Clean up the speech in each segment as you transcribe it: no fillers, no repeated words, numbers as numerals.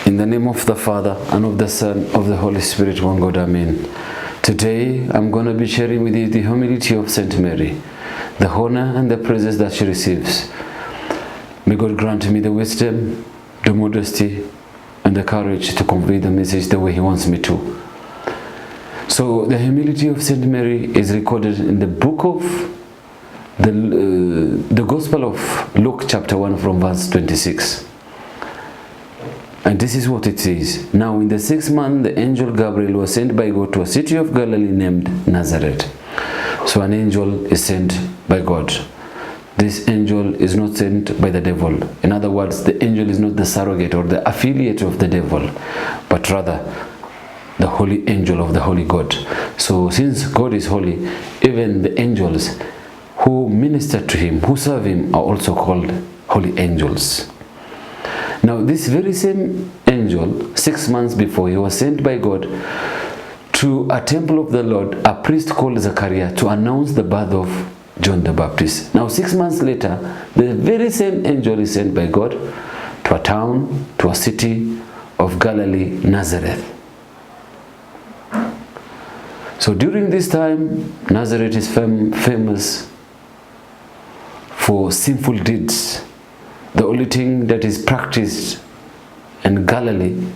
In the name of the Father, and of the Son, of the Holy Spirit, one God, Amen. Today, I'm going to be sharing with you the humility of Saint Mary, the honor and the praises that she receives. May God grant me the wisdom, the modesty, and the courage to convey the message the way He wants me to. So, the humility of Saint Mary is recorded in the book of the Gospel of Luke, chapter 1, from verse 26. And this is what it says. Now in the 6th month, the angel Gabriel was sent by God to a city of Galilee named Nazareth. So an angel is sent by God. This angel is not sent by the devil. In other words, the angel is not the surrogate or the affiliate of the devil, but rather the holy angel of the holy God. So since God is holy, even the angels who minister to Him, who serve Him, are also called holy angels. Now this very same angel, 6 months before, he was sent by God to a temple of the Lord, a priest called Zachariah, to announce the birth of John the Baptist. Now 6 months later, the very same angel is sent by God to a town, to a city of Galilee, Nazareth. So during this time, Nazareth is famous for sinful deeds. The only thing that is practiced in Galilee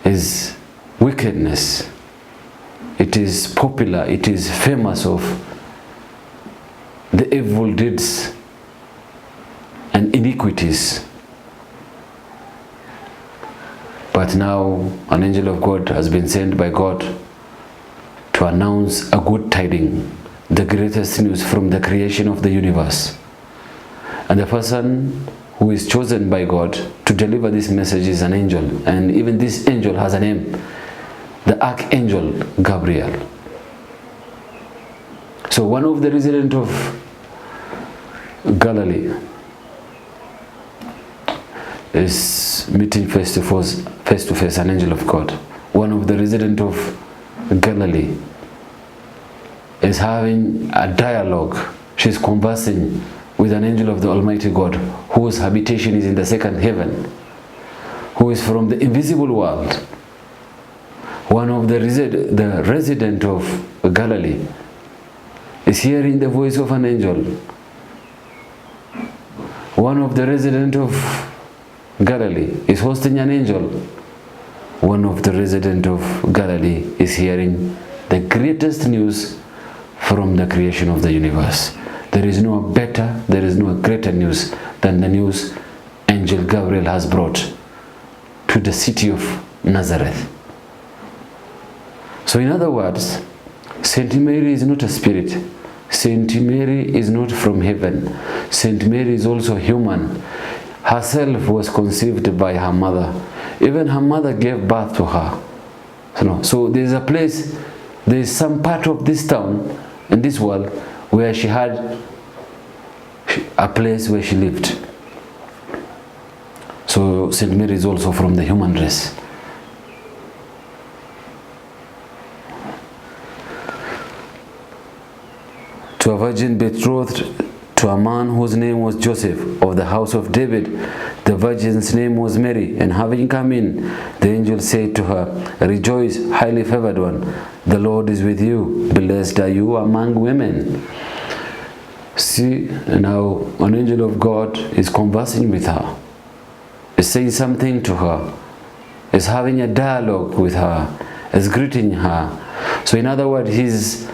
is wickedness. It is popular, it is famous of the evil deeds and iniquities. But now an angel of God has been sent by God to announce a good tidings, the greatest news from the creation of the universe. And the person who is chosen by God to deliver this message is an angel. And even this angel has a name, the Archangel Gabriel. So one of the residents of Galilee is meeting face to face an angel of God. One of the residents of Galilee is having a dialogue. She's conversing with an angel of the Almighty God, whose habitation is in the second heaven, who is from the invisible world. One of the resident of Galilee is hearing the voice of an angel. One of the resident of Galilee is hosting an angel. One of the resident of Galilee is hearing the greatest news from the creation of the universe. There is no better, there is no greater news than the news Angel Gabriel has brought to the city of Nazareth. So in other words, Saint Mary is not a spirit. Saint Mary is not from heaven. Saint Mary is also human. Herself was conceived by her mother. Even her mother gave birth to her. So there is a place, there is some part of this town, in this world, where she had a place where she lived. So Saint Mary is also from the human race. To a virgin betrothed to a man whose name was Joseph, of the house of David, the virgin's name was Mary. And having come in, the angel said to her, "Rejoice, highly favored one, the Lord is with you. Blessed are you among women." See, now an angel of God is conversing with her, is saying something to her, is having a dialogue with her, is greeting her. So in other words, he's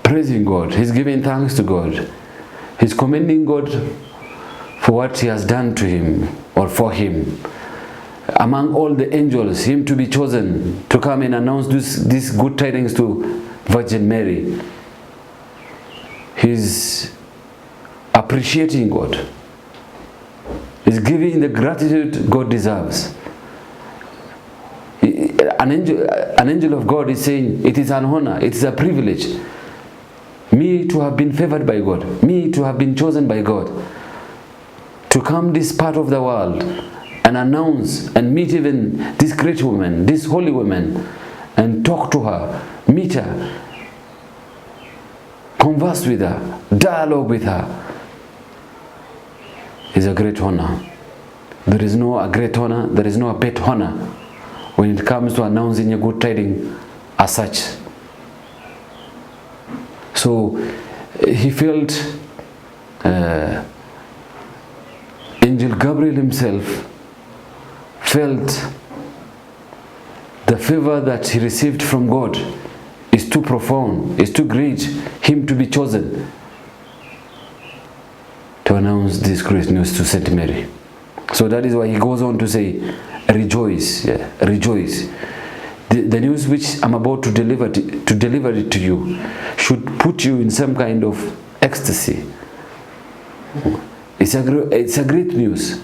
praising God, he's giving thanks to God, he's commending God for what He has done to him or for him. Among all the angels, him to be chosen to come and announce this good tidings to Virgin Mary. He's appreciating God. He's giving the gratitude God deserves. An angel of God is saying, it is an honor, it is a privilege, me to have been favored by God, me to have been chosen by God, to come this part of the world and announce and meet even this great woman, this holy woman, and talk to her, meet her, converse with her, dialogue with her, is a great honor. There is no a great honor, there is no a pet honor when it comes to announcing a good tidings as such. So he felt, Angel Gabriel himself felt the favor that he received from God is too profound, is too great, him to be chosen to announce this great news to Saint Mary. So that is why he goes on to say, rejoice, rejoice. The news which I'm about to deliver it to you should put you in some kind of ecstasy. It's a great news.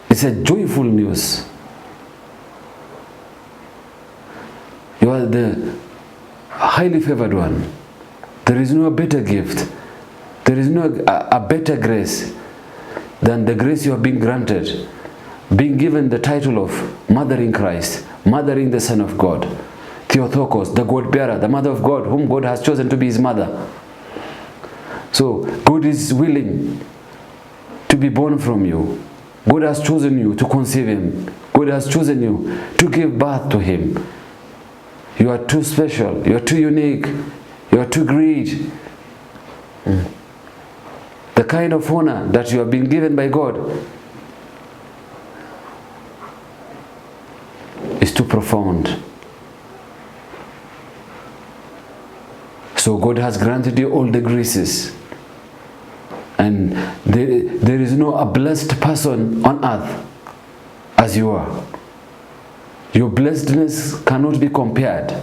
It's a joyful news. You are the highly favored one. There is no better gift. There is no a better grace than the grace you have been granted, being given the title of mothering Christ, mothering the Son of God, Theotokos, the God-bearer, the mother of God, whom God has chosen to be his mother. So God is willing to be born from you. God has chosen you to conceive him. God has chosen you to give birth to him. You are too special, you are too unique, you are too great. The kind of honor that you have been given by God is too profound. So God has granted you all the graces. And there is no a blessed person on earth as you are. Your blessedness cannot be compared.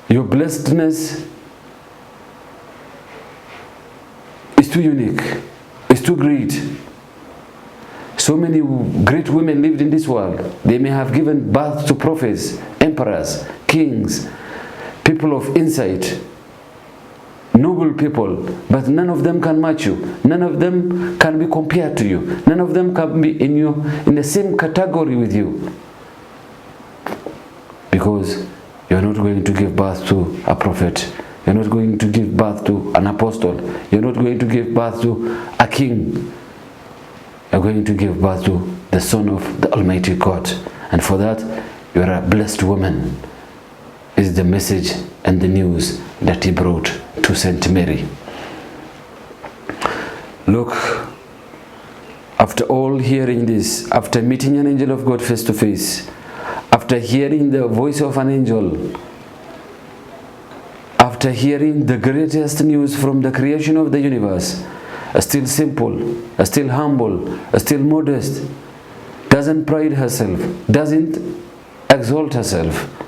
Your blessedness is too unique, it's too great. So many great women lived in this world. They may have given birth to prophets, emperors, kings, people of insight, noble people, but none of them can match you. None of them can be compared to you. None of them can be in the same category with you. Because you are not going to give birth to a prophet. You are not going to give birth to an apostle. You are not going to give birth to a king. You are going to give birth to the Son of the Almighty God. And for that, you are a blessed woman. Is the message and the news that he brought to Saint Mary. Look, after all hearing this, after meeting an angel of God face to face, after hearing the voice of an angel, after hearing the greatest news from the creation of the universe, still simple, still humble, still modest, doesn't pride herself, doesn't exalt herself.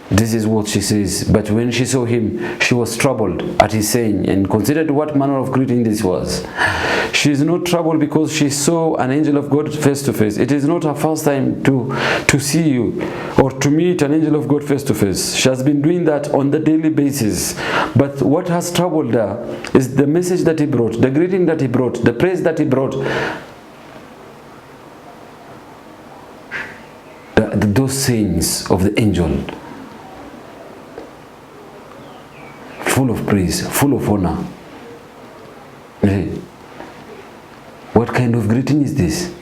This is what she says. But when she saw him, she was troubled at his saying, and considered what manner of greeting this was. She is not troubled because she saw an angel of God face to face. It is not her first time to see you or to meet an angel of God face to face. She has been doing that on the daily basis. But what has troubled her is the message that he brought, the greeting that he brought, the praise that he brought. Those sayings of the angel, full of praise, full of honor. What kind of greeting is this?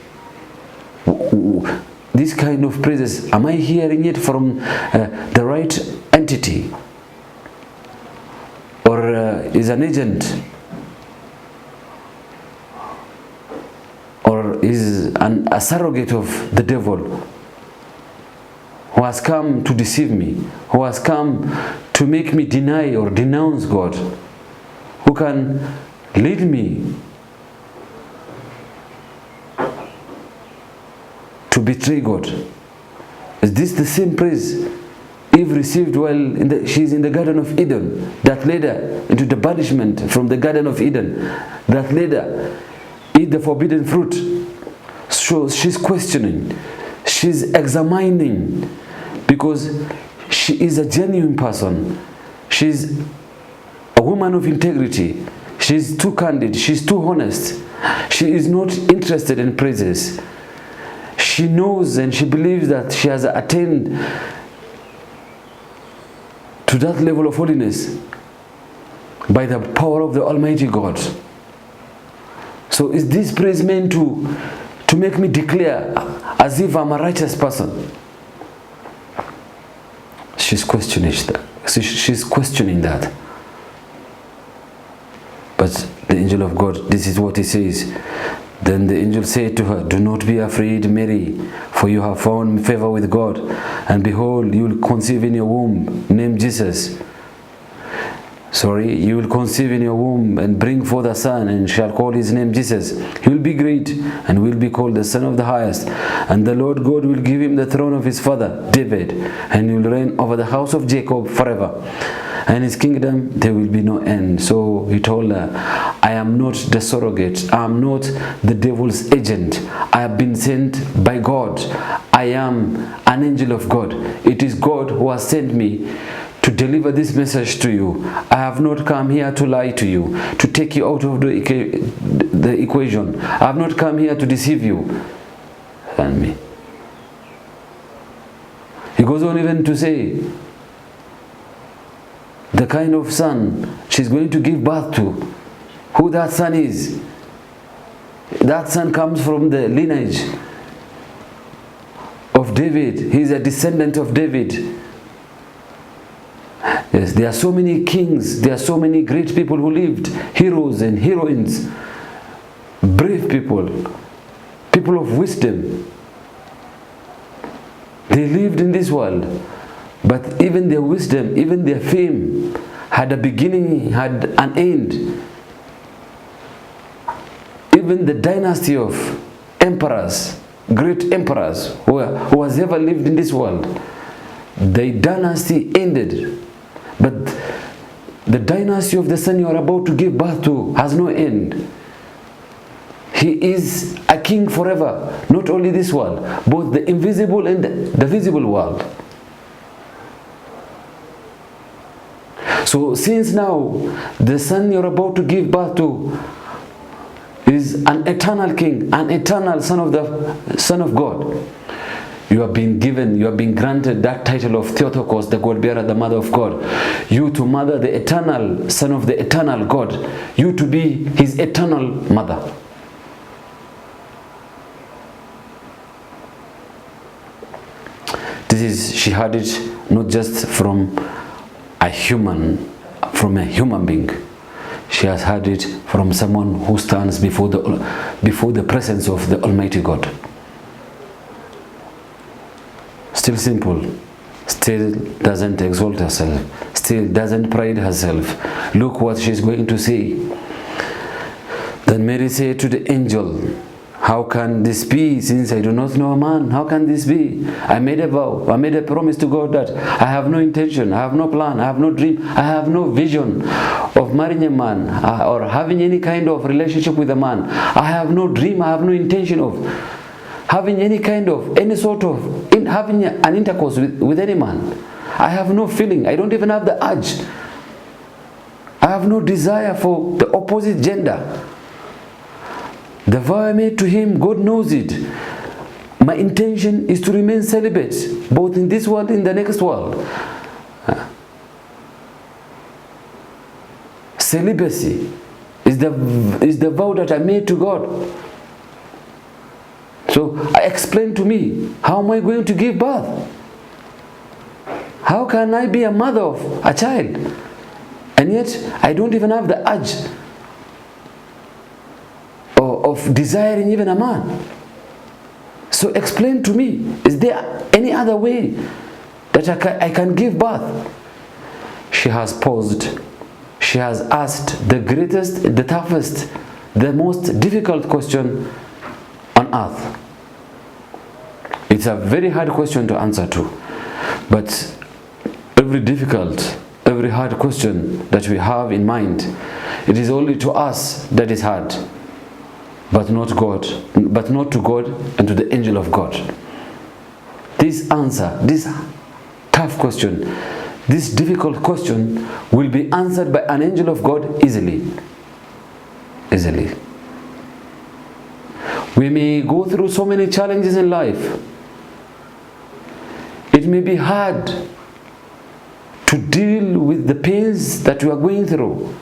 This kind of praises, am I hearing it from the right entity? Or is an agent? Or is a surrogate of the devil who has come to deceive me, who has come to make me deny or denounce God, who can lead me to betray God? Is this the same praise Eve received while she is in the Garden of Eden, that led her into the banishment from the Garden of Eden, that led her eat the forbidden fruit? So she's questioning, she's examining, because she is a genuine person. She's a woman of integrity. She's too candid, she's too honest. She is not interested in praises. She knows and she believes that she has attained to that level of holiness by the power of the Almighty God. So So is this praise meant to make me declare as if I'm a righteous person? She's questioning that. She's questioning that. But the angel of God, this is what he says. Then the angel said to her, "Do not be afraid, Mary, for you have found favor with God. And behold, you will conceive in your womb, named Jesus. You will conceive in your womb and bring forth a son, and shall call his name Jesus. He will be great and will be called the Son of the Highest. And the Lord God will give him the throne of his father David, and he will reign over the house of Jacob forever. And his kingdom there will be no end." So he told her, "I am not the surrogate. I am not the devil's agent. I have been sent by God. I am an angel of God. It is God who has sent me to deliver this message to you. I have not come here to lie to you, to take you out of the equation. I have not come here to deceive you." And me. He goes on even to say, the kind of son she's going to give birth to, who that son is. That son comes from the lineage of David. He is a descendant of David. Yes, there are so many kings, there are so many great people who lived, heroes and heroines, brave people, people of wisdom. They lived in this world, but even their wisdom, even their fame had a beginning, had an end. Even the dynasty of emperors, great emperors who has ever lived in this world, the dynasty ended. But the dynasty of the son you are about to give birth to has no end. He is a king forever, not only this world, both the invisible and the visible world. So since now the son you're about to give birth to is an eternal king, an eternal son of God, you have been given, you have been granted that title of Theotokos, the God-bearer, the mother of God. You to mother the eternal son of the eternal God. You to be his eternal mother. She heard it not just from a human being. She has heard it from someone who stands before the presence of the Almighty God. Still simple, still doesn't exalt herself, still doesn't pride herself. Look what she's going to say. Then Mary said to the angel, "How can this be, since I do not know a man? How can this be? I made a vow, I made a promise to God that I have no intention, I have no plan, I have no dream, I have no vision of marrying a man or having any kind of relationship with a man. I have no dream, I have no intention of having any sort of having an intercourse with any man. I have no feeling, I don't even have the urge. I have no desire for the opposite gender. The vow I made to him, God knows it. My intention is to remain celibate, both in this world and in the next world." Celibacy is the vow that I made to God. So explain to me, how am I going to give birth? How can I be a mother of a child? And yet I don't even have the urge of desiring even a man. So explain to me, is there any other way that I can give birth? She has paused. She has asked the greatest, the toughest, the most difficult question on earth. It's a very hard question to answer to. But every difficult, every hard question that we have in mind, it is only to us that is hard. But not to God and to the angel of God. This answer, this tough question, this difficult question will be answered by an angel of God easily. Easily. We may go through so many challenges in life. It may be hard to deal with the pains that we are going through.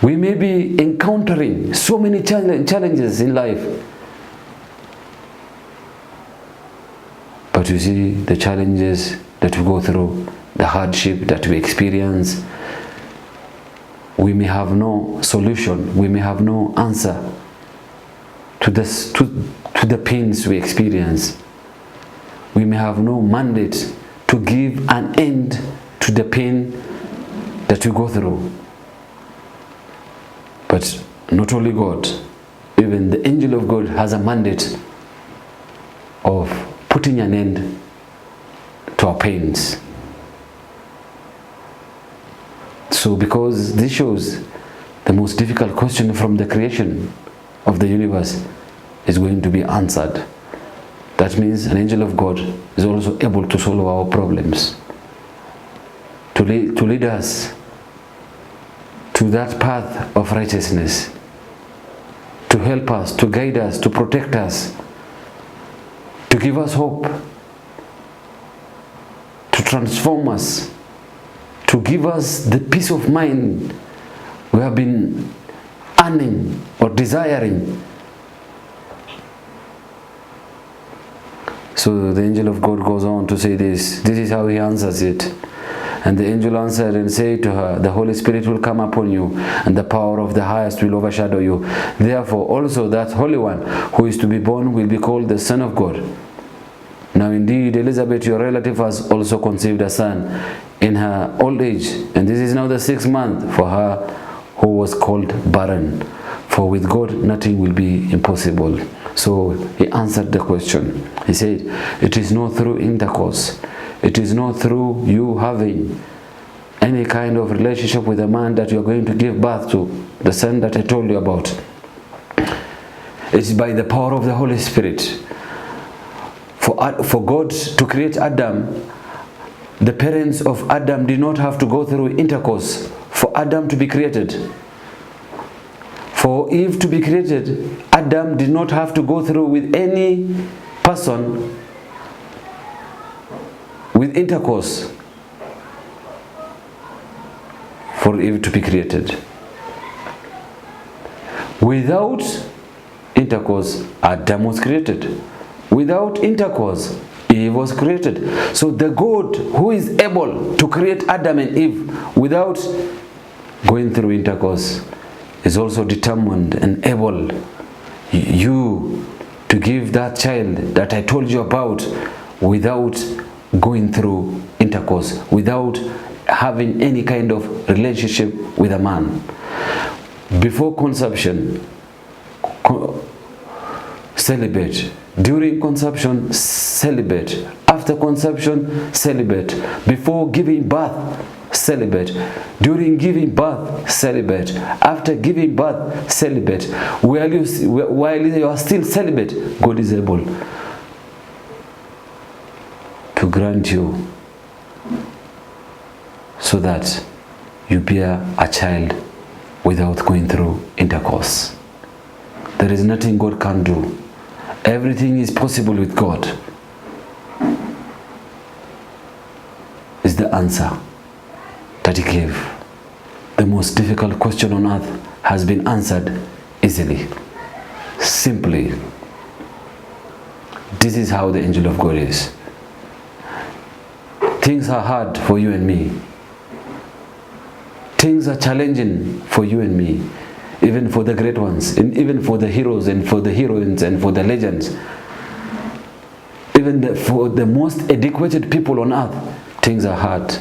We may be encountering so many challenges in life. But you see, the challenges that we go through, the hardship that we experience, we may have no solution, we may have no answer to the pains we experience. We may have no mandate to give an end to the pain that we go through. But not only God, even the angel of God has a mandate of putting an end to our pains. So because this shows the most difficult question from the creation of the universe is going to be answered. That means an angel of God is also able to solve our problems, to lead us to that path of righteousness, to help us, to guide us, to protect us, to give us hope, to transform us, to give us the peace of mind we have been earning or desiring. So the angel of God goes on to say this. This is how he answers it. And the angel answered and said to her, the Holy Spirit will come upon you, and the power of the highest will overshadow you. Therefore also that Holy One who is to be born will be called the Son of God. Now indeed Elizabeth, your relative, has also conceived a son in her old age, and this is now the 6th month for her who was called barren. For with God nothing will be impossible. So he answered the question. He said, it is not through intercourse, it is not through you having any kind of relationship with a man that you are going to give birth to the son that I told you about. It's by the power of the Holy Spirit. For God to create Adam, the parents of Adam did not have to go through intercourse for Adam to be created. For Eve to be created, Adam did not have to go through with any person with intercourse for Eve to be created. Without intercourse, Adam was created. Without intercourse, Eve was created. So the God who is able to create Adam and Eve without going through intercourse is also determined and able you to give that child that I told you about without going through intercourse, without having any kind of relationship with a man. Before conception, celibate. During conception, celibate. After conception, celibate. Before giving birth, celibate. During giving birth, celibate. After giving birth, celibate. While you are still celibate, God is able to grant you so that you bear a child without going through intercourse. There is nothing God can't do. Everything is possible with God. Is the answer that he gave. The most difficult question on earth has been answered easily, simply. This is how the angel of God is. Things are hard for you and me. Things are challenging for you and me, even for the great ones, and even for the heroes and for the heroines and for the legends. Even for the most educated people on earth, things are hard.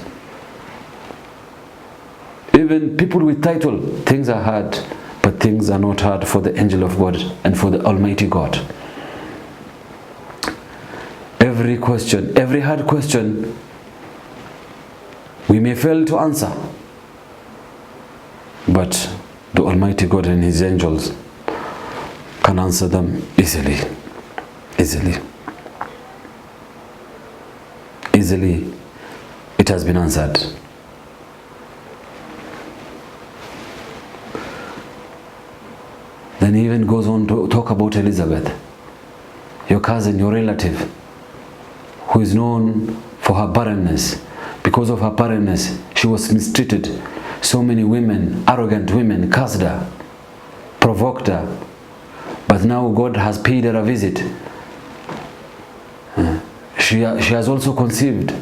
Even people with title, things are hard, but things are not hard for the angel of God and for the Almighty God. Every question, every hard question, we may fail to answer, but the Almighty God and His angels can answer them easily. Easily. Easily, it has been answered. Then he even goes on to talk about Elizabeth, your cousin, your relative, who is known for her barrenness. Because of her barrenness, she was mistreated. So many women, arrogant women, cursed her, provoked her. But now God has paid her a visit. She has also conceived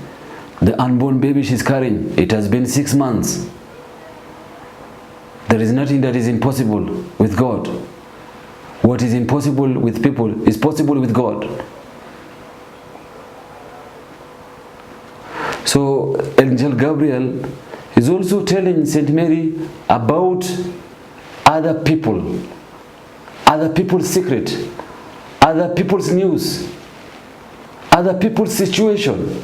the unborn baby she's carrying. It has been 6 months. There is nothing that is impossible with God. What is impossible with people is possible with God. So Angel Gabriel is also telling Saint Mary about other people, other people's secret, other people's news, other people's situation.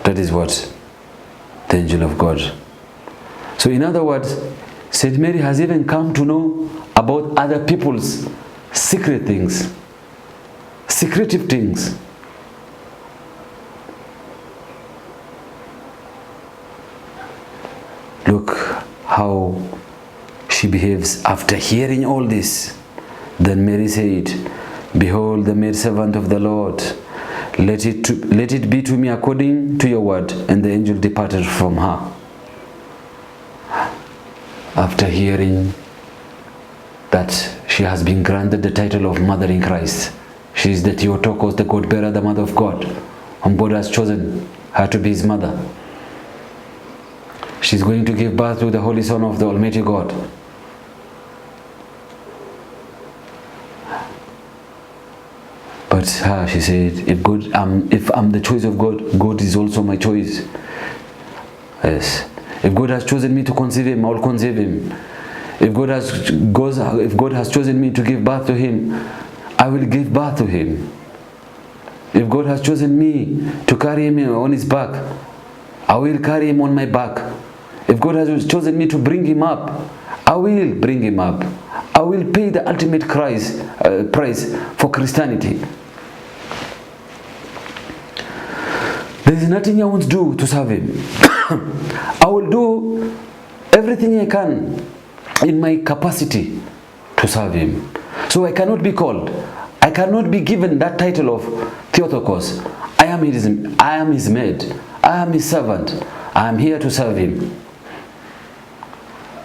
That is what the angel of God. So in other words, Saint Mary has even come to know about other people's secret things, secretive things. Look how she behaves after hearing all this. Then Mary said, "Behold the maidservant of the Lord. Let it be to me according to your word." And the angel departed from her. After hearing that she has been granted the title of Mother in Christ, she is the Theotokos, the God-bearer, the Mother of God, whom God has chosen her to be his mother. She's going to give birth to the Holy Son of the Almighty God. But she said, if I'm the choice of God, God is also my choice. Yes. If God has chosen me to conceive him, I will conceive him. If God has chosen me to give birth to him, I will give birth to him. If God has chosen me to carry him on his back, I will carry him on my back. If God has chosen me to bring him up, I will bring him up. I will pay the ultimate price for Christianity. There is nothing I won't do to serve him. I will do everything I can in my capacity to serve him. So I cannot be called, I cannot be given that title of Theotokos. I am his maid, I am his servant, I am here to serve him.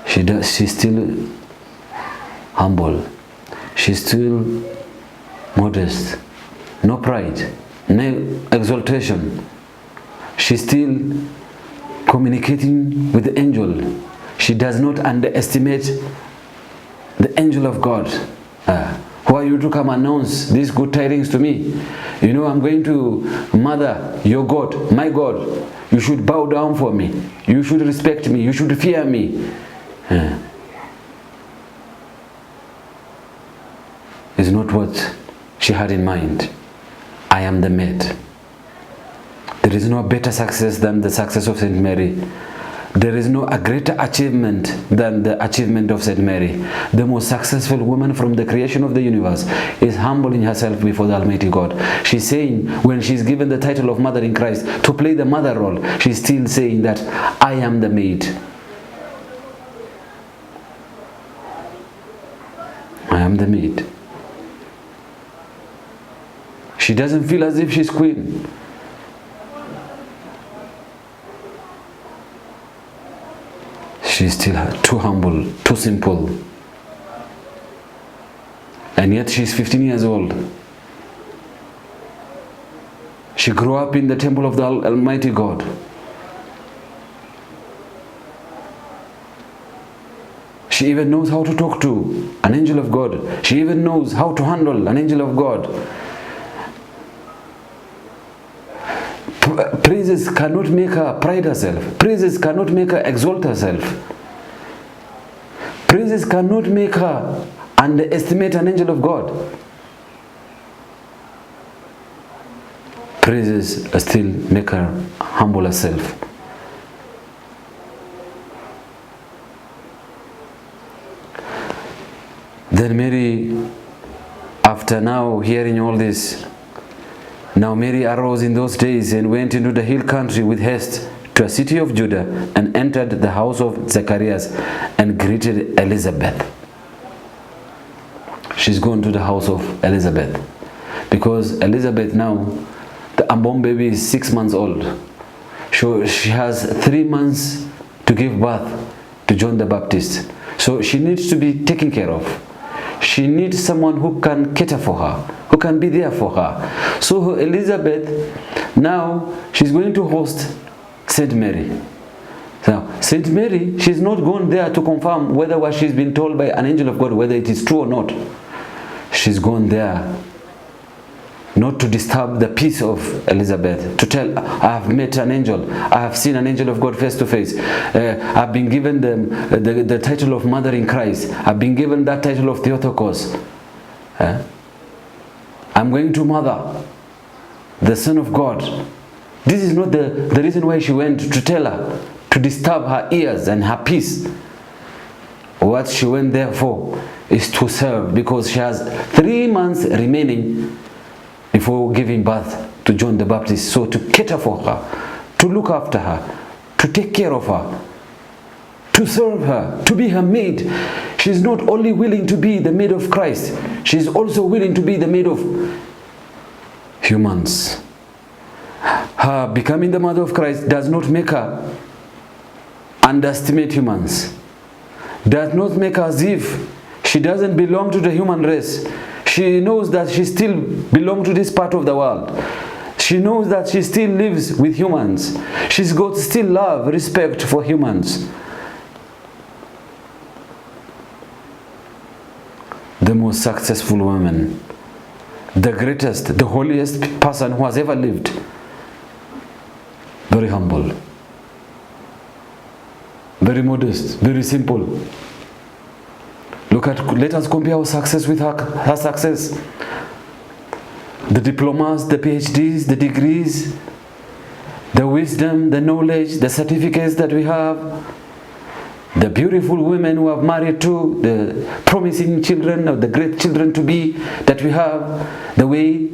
She's still humble, she's still modest, no pride, no exaltation. She's still communicating with the angel. She does not underestimate the angel of God. Who are you to come announce these good tidings to me? You know, I'm going to mother your God, my God. You should bow down for me. You should respect me. You should fear me. Is not what she had in mind. I am the maid. There is no better success than the success of Saint Mary. There is no a greater achievement than the achievement of Saint Mary. The most successful woman from the creation of the universe is humbling herself before the Almighty God. She's saying, when she's given the title of Mother in Christ, to play the mother role, she's still saying that I am the maid. I am the maid. She doesn't feel as if she's queen. She's still too humble, too simple. And yet she's 15 years old. She grew up in the temple of the Almighty God. She even knows how to talk to an angel of God. She even knows how to handle an angel of God. Praises cannot make her pride herself. Praises cannot make her exalt herself. Praises cannot make her underestimate an angel of God. Praises still make her humble herself. Then Mary, after now hearing all this, now Mary arose in those days and went into the hill country with haste to a city of Judah, and entered the house of Zacharias and greeted Elizabeth. She's gone to the house of Elizabeth because Elizabeth now, the unborn baby is 6 months old. So she has 3 months to give birth to John the Baptist. So she needs to be taken care of. She needs someone who can cater for her, who can be there for her. So Elizabeth, now she's going to host Saint Mary. Now, Saint Mary, she's not gone there to confirm whether what she's been told by an angel of God, whether it is true or not. She's gone there not to disturb the peace of Elizabeth, to tell, I have met an angel, I have seen an angel of God face to face, I've been given the title of Mother in Christ, I've been given that title of Theotokos. I'm going to mother the Son of God. This is not the reason why she went to tell her, to disturb her ears and her peace. What she went there for is to serve, because she has 3 months remaining before giving birth to John the Baptist. So to cater for her, to look after her, to take care of her, to serve her, to be her maid. She's not only willing to be the maid of Christ, she's also willing to be the maid of humans. Her becoming the mother of Christ does not make her underestimate humans, does not make her as if she doesn't belong to the human race. She knows that she still belongs to this part of the world. She knows that she still lives with humans. She's got still love, respect for humans. The most successful woman, the greatest, the holiest person who has ever lived. Very humble, very modest, very simple. Let us compare our success with her success. The diplomas, the PhDs, the degrees, the wisdom, the knowledge, the certificates that we have, the beautiful women who have married to, the promising children or the great children to be that we have, the way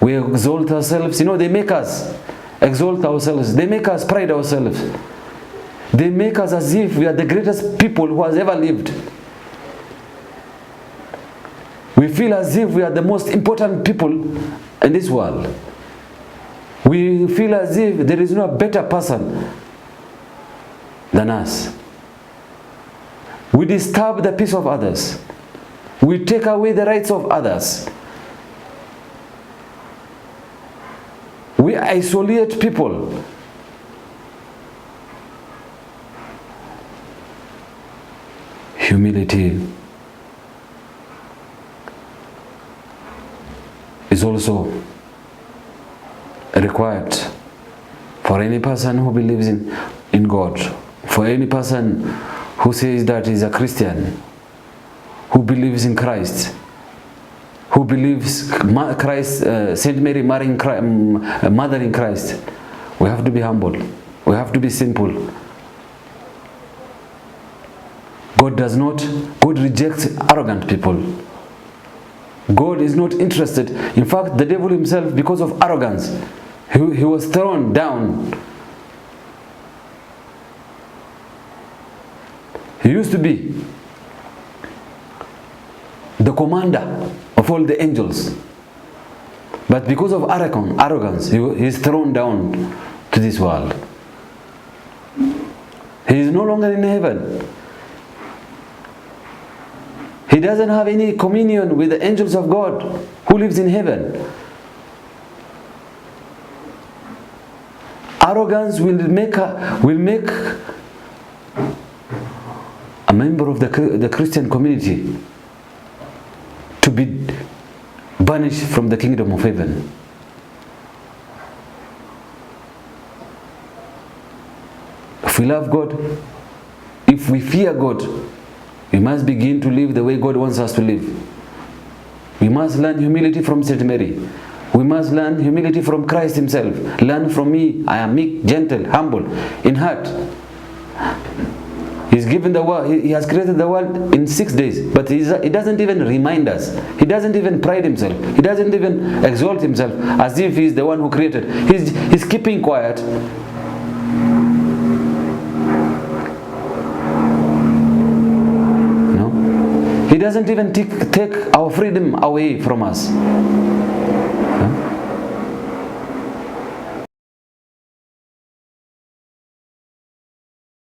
we exalt ourselves. You know, they make us exalt ourselves. They make us pride ourselves. They make us as if we are the greatest people who has ever lived. We feel as if we are the most important people in this world. We feel as if there is no better person than us. We disturb the peace of others. We take away the rights of others. We isolate people. Humility is also required for any person who believes in God, for any person who says that he's a Christian, who believes in Christ, who believes Christ, Saint Mary marrying Christ, mother in Christ. We have to be humble. We have to be simple. God rejects arrogant people. God is not interested. In fact, the devil himself, because of arrogance, he was thrown down. He used to be the commander of all the angels. But because of arrogance, he is thrown down to this world. He is no longer in heaven. He doesn't have any communion with the angels of God who lives in heaven. Arrogance will make a member of the Christian community to be banished from the kingdom of heaven. If we love God, if we fear God, we must begin to live the way God wants us to live. We must learn humility from Saint Mary. We must learn humility from Christ himself. Learn from me. I am meek, gentle, humble in heart. He's given the world. He has created the world in 6 days, but he doesn't even remind us. He doesn't even pride himself. He doesn't even exalt himself as if he's the one who created. He's keeping quiet. No, he doesn't even take our freedom away from us.